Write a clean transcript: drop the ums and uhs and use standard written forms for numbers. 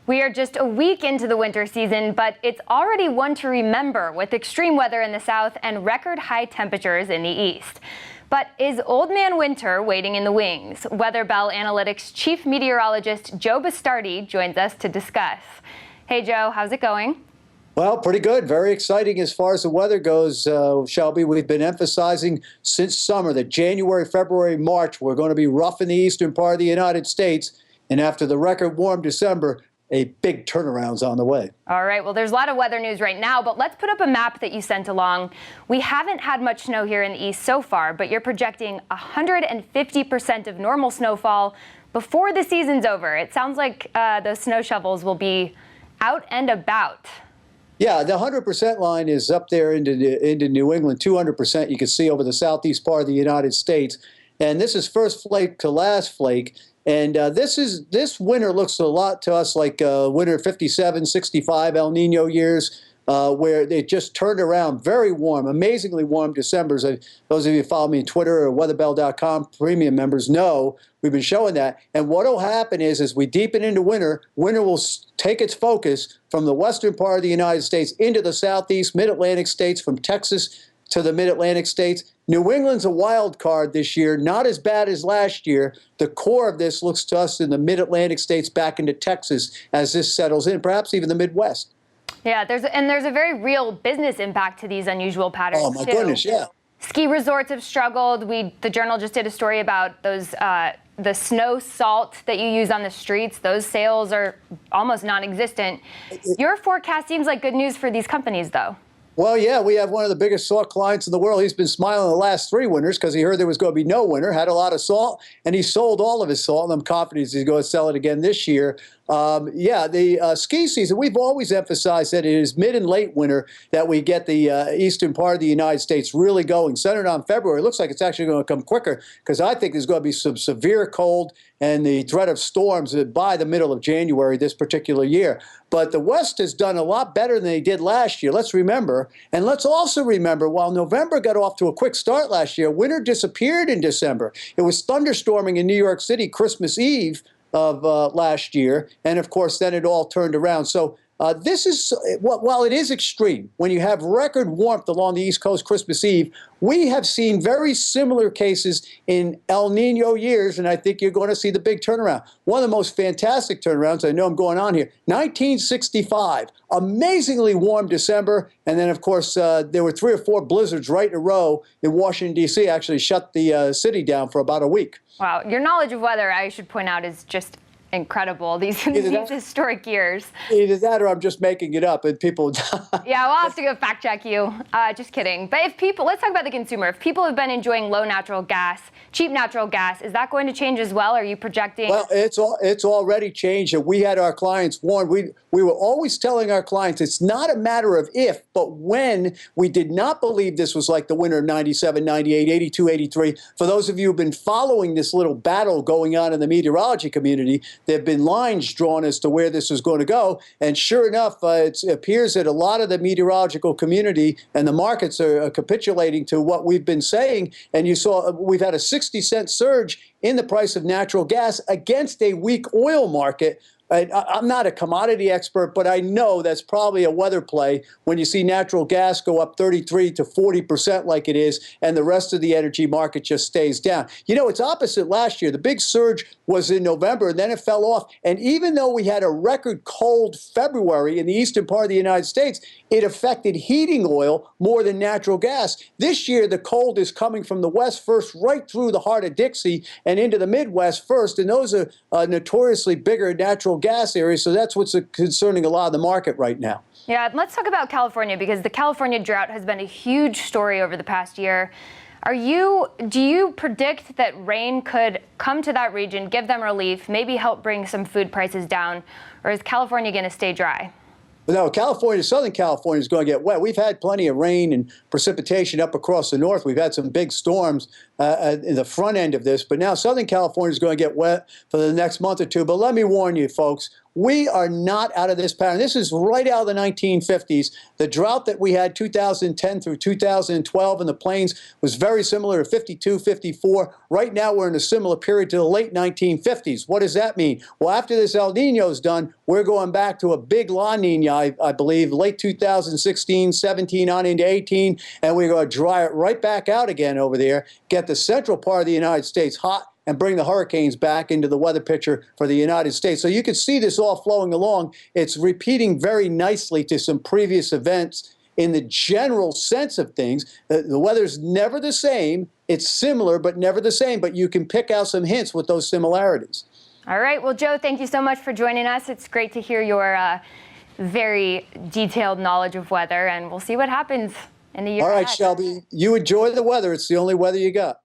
We are just a week into the winter season, but it's already one to remember with extreme weather in the south and record high temperatures in the east. But is Old Man Winter waiting in the wings? WeatherBell Analytics Chief Meteorologist Joe Bastardi joins us to discuss. Hey Joe, how's it going? Well, pretty good. Very exciting as far as the weather goes, Shelby. We've been emphasizing since summer that January, February, March, we're going to be rough in the eastern part of the United States. And after the record warm December, a big turnaround's on the way. All right, well, there's a lot of weather news right now, but let's put up a map that you sent along. We haven't had much snow here in the east so far, but you're projecting 150% of normal snowfall before the season's over. It sounds like those snow shovels will be out and about. Yeah, the 100% line is up there into New England. 200% you can see over the southeast part of the United States. And this is first flake to last flake. And this winter looks a lot to us like winter 57, 65 El Nino years, where it just turned around. Very warm, amazingly warm Decembers. Those of you who follow me on Twitter or weatherBell.com premium members know we've been showing that. And what will happen is, as we deepen into winter, winter will take its focus from the western part of the United States into the southeast, mid-Atlantic states, from Texas to the mid-Atlantic states. New England's a wild card this year, not as bad as last year. The core of this looks to us in the mid-Atlantic states back into Texas as this settles in, perhaps even the Midwest. Yeah, there's a very real business impact to these unusual patterns. Oh, my goodness, yeah. Ski resorts have struggled. The Journal just did a story about those the snow salt that you use on the streets. Those sales are almost non-existent. Your forecast seems like good news for these companies, though. Well, yeah, we have one of the biggest salt clients in the world. He's been smiling the last 3 winters because he heard there was going to be no winter, had a lot of salt, and he sold all of his salt, and I'm confident he's going to sell it again this year. Yeah, the ski season, we've always emphasized that it is mid and late winter that we get the eastern part of the United States really going. Centered on February, it looks like it's actually going to come quicker because I think there's going to be some severe cold and the threat of storms by the middle of January this particular year. But the West has done a lot better than they did last year. Let's remember, and let's also remember, while November got off to a quick start last year, winter disappeared in December. It was thunderstorming in New York City Christmas Eve of last year, and of course then it all turned around. So this is, while it is extreme, when you have record warmth along the East Coast Christmas Eve, we have seen very similar cases in El Nino years, and I think you're going to see the big turnaround. One of the most fantastic turnarounds, I know I'm going on here, 1965, amazingly warm December, and then of course there were 3 or 4 blizzards right in a row in Washington, D.C., actually shut the city down for about a week. Wow, your knowledge of weather, I should point out, is just incredible, these historic years. Either that or I'm just making it up and people... Yeah, we'll have to go fact check you. Just kidding. But if people, let's talk about the consumer. If people have been enjoying low natural gas, cheap natural gas, is that going to change as well? Are you projecting? Well, it's already changed. And we had our clients warned. We were always telling our clients it's not a matter of if, but when. We did not believe this was like the winter of 97, 98, 82, 83. For those of you who've been following this little battle going on in the meteorology community, there have been lines drawn as to where this is going to go. And sure enough, it appears that a lot of the meteorological community and the markets are capitulating to what we've been saying. And you saw we've had a 60-cent surge in the price of natural gas against a weak oil market. I'm not a commodity expert, but I know that's probably a weather play when you see natural gas go up 33 to 40% like it is, and the rest of the energy market just stays down. You know, it's opposite last year. The big surge was in November, and then it fell off. And even though we had a record cold February in the eastern part of the United States, it affected heating oil more than natural gas. This year, the cold is coming from the west first, right through the heart of Dixie and into the Midwest first, and those are notoriously bigger natural gas areas, so that's what's concerning a lot of the market right now. Yeah, let's talk about California, because the California drought has been a huge story over the past year. Do you predict that rain could come to that region, give them relief, maybe help bring some food prices down, or is California going to stay dry? No, California, Southern California is going to get wet. We've had plenty of rain and precipitation up across the north. We've had some big storms, in the front end of this, but now Southern California is going to get wet for the next month or two. But let me warn you, folks, we are not out of this pattern. This is right out of the 1950s. The drought that we had 2010 through 2012 in the plains was very similar to 52, 54. Right now, we're in a similar period to the late 1950s. What does that mean? Well, after this El Nino is done, we're going back to a big La Nina, I believe, late 2016, 17 on into 18, and we're going to dry it right back out again over there, get the central part of the United States hot, and bring the hurricanes back into the weather picture for the United States. So you can see this all flowing along. It's repeating very nicely to some previous events in the general sense of things. The weather's never the same. It's similar, but never the same. But you can pick out some hints with those similarities. All right. Well, Joe, thank you so much for joining us. It's great to hear your very detailed knowledge of weather, and we'll see what happens in the year All right, ahead. Shelby, you enjoy the weather. It's the only weather you got.